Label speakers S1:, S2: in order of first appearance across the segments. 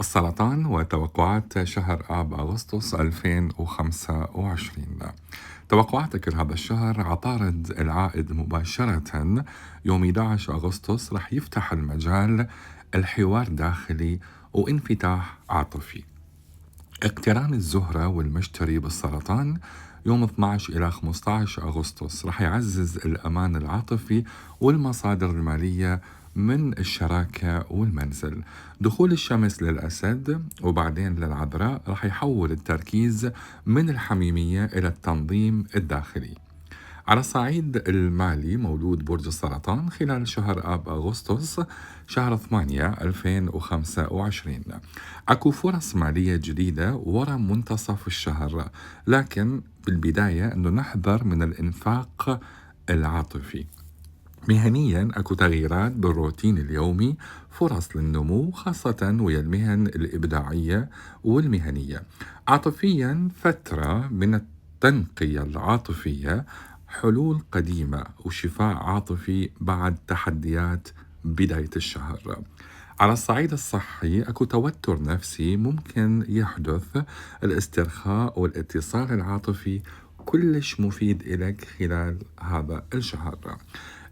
S1: السرطان وتوقعات شهر آب أغسطس 2025. توقعاتك لهذا الشهر عطارد العائد مباشرة يوم 11 أغسطس رح يفتح المجال الحوار داخلي وانفتاح عاطفي. اقتران الزهرة والمشتري بالسرطان يوم 12 إلى 15 أغسطس رح يعزز الأمان العاطفي والمصادر المالية من الشراكة والمنزل. دخول الشمس للأسد وبعدين للعذراء رح يحول التركيز من الحميمية إلى التنظيم الداخلي. على الصعيد المالي مولود برج السرطان خلال شهر آب أغسطس شهر 8 2025 أكو فرص مالية جديدة ورا منتصف الشهر، لكن بالبداية أنه نحذر من الإنفاق العاطفي. مهنيا أكو تغييرات بالروتين اليومي، فرص للنمو خاصة ويا المهن الإبداعية والمهنية. عاطفيا فترة من التنقية العاطفية، حلول قديمة وشفاء عاطفي بعد تحديات بداية الشهر. على الصعيد الصحي أكو توتر نفسي ممكن يحدث، الاسترخاء والاتصال العاطفي كلش مفيد إلك خلال هذا الشهر.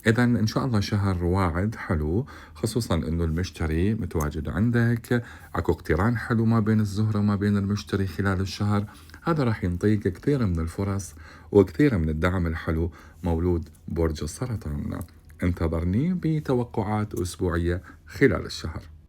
S1: إذا إن شاء الله شهر واعد حلو، خصوصا إنه المشتري متواجد عندك، أكو اقتران حلو ما بين الزهرة وما بين المشتري خلال الشهر. هذا راح ينطيك كثير من الفرص وكثير من الدعم الحلو مولود برج السرطان. انتظرني بتوقعات أسبوعية خلال الشهر.